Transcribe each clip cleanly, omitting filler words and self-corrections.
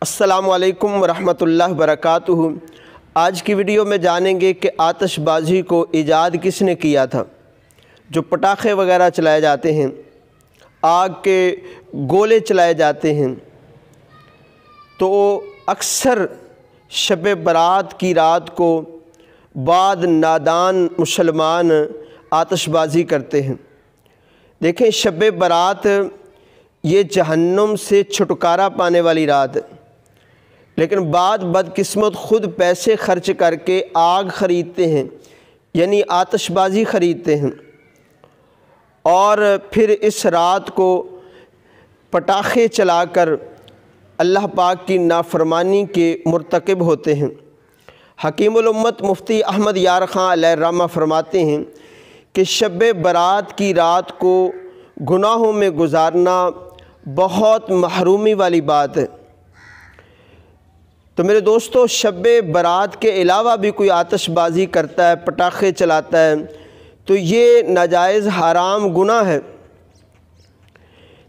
السلام علیکم ورحمۃ اللہ وبرکاتہ۔ آج کی ویڈیو میں جانیں گے کہ آتش بازی کو ایجاد کس نے کیا تھا۔ جو پٹاخے وغیرہ چلائے جاتے ہیں، آگ کے گولے چلائے جاتے ہیں، تو اکثر شب برات کی رات کو بعض نادان مسلمان آتش بازی کرتے ہیں۔ دیکھیں، شب برات یہ جہنم سے چھٹکارا پانے والی رات ہے، لیکن بعض بدقسمت خود پیسے خرچ کر کے آگ خریدتے ہیں، یعنی آتش بازی خریدتے ہیں، اور پھر اس رات کو پٹاخے چلا کر اللہ پاک کی نافرمانی کے مرتکب ہوتے ہیں۔ حکیم الامت مفتی احمد یار خان علیہ الرحمہ فرماتے ہیں کہ شب برات کی رات کو گناہوں میں گزارنا بہت محرومی والی بات ہے۔ تو میرے دوستو، شب برات کے علاوہ بھی کوئی آتش بازی کرتا ہے، پٹاخے چلاتا ہے، تو یہ ناجائز حرام گناہ ہے۔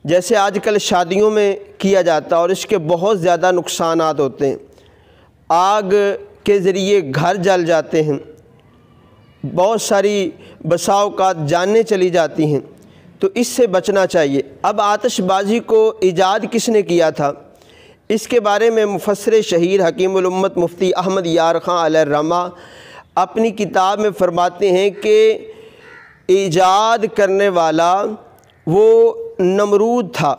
جیسے آج کل شادیوں میں کیا جاتا ہے، اور اس کے بہت زیادہ نقصانات ہوتے ہیں۔ آگ کے ذریعے گھر جل جاتے ہیں، بہت ساری بسا اوقات جانیں چلی جاتی ہیں، تو اس سے بچنا چاہیے۔ اب آتش بازی کو ایجاد کس نے کیا تھا، اس کے بارے میں مفسر شہیر حکیم الامت مفتی احمد یار خان علیہ الرحمہ اپنی کتاب میں فرماتے ہیں کہ ایجاد کرنے والا وہ نمرود تھا،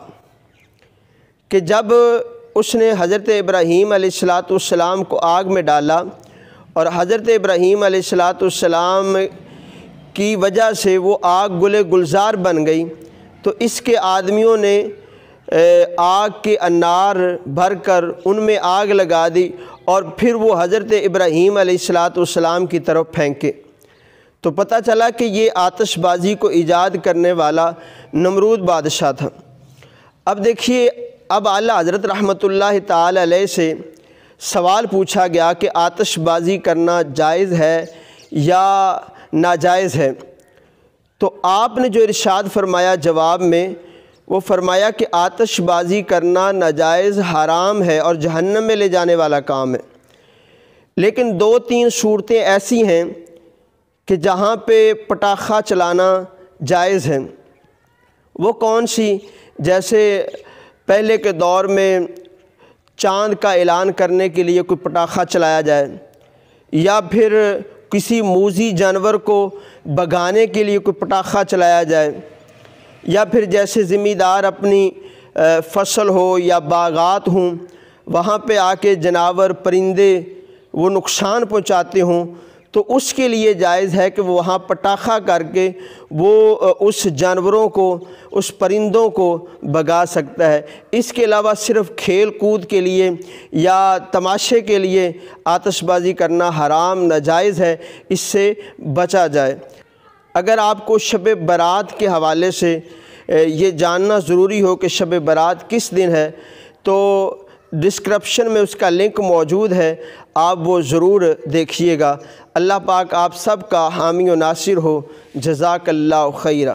کہ جب اس نے حضرت ابراہیم علیہ السلام کو آگ میں ڈالا، اور حضرت ابراہیم علیہ السلام کی وجہ سے وہ آگ گلے گلزار بن گئی، تو اس کے آدمیوں نے آگ کے انار بھر کر ان میں آگ لگا دی، اور پھر وہ حضرت ابراہیم علیہ السلام کی طرف پھینکے۔ تو پتہ چلا کہ یہ آتش بازی کو ایجاد کرنے والا نمرود بادشاہ تھا۔ اب دیکھیے، اب اعلیٰ حضرت رحمۃ اللہ تعالی علیہ سے سوال پوچھا گیا کہ آتش بازی کرنا جائز ہے یا ناجائز ہے، تو آپ نے جو ارشاد فرمایا جواب میں، وہ فرمایا کہ آتش بازی کرنا ناجائز حرام ہے اور جہنم میں لے جانے والا کام ہے، لیکن دو تین صورتیں ایسی ہیں کہ جہاں پہ پٹاخہ چلانا جائز ہے۔ وہ کون سی؟ جیسے پہلے کے دور میں چاند کا اعلان کرنے کے لیے کوئی پٹاخہ چلایا جائے، یا پھر کسی موذی جانور کو بھگانے کے لیے کوئی پٹاخہ چلایا جائے، یا پھر جیسے زمیندار اپنی فصل ہو یا باغات ہوں، وہاں پہ آ کے جانور پرندے وہ نقصان پہنچاتے ہوں، تو اس کے لیے جائز ہے کہ وہ وہاں پٹاخہ کر کے وہ اس جانوروں کو، اس پرندوں کو بھگا سکتا ہے۔ اس کے علاوہ صرف کھیل کود کے لیے یا تماشے کے لیے آتش بازی کرنا حرام ناجائز ہے، اس سے بچا جائے۔ اگر آپ کو شب برات کے حوالے سے یہ جاننا ضروری ہو کہ شب برات کس دن ہے، تو ڈسکرپشن میں اس کا لنک موجود ہے، آپ وہ ضرور دیکھیے گا۔ اللہ پاک آپ سب کا حامی و ناصر ہو۔ جزاک اللہ خیرہ۔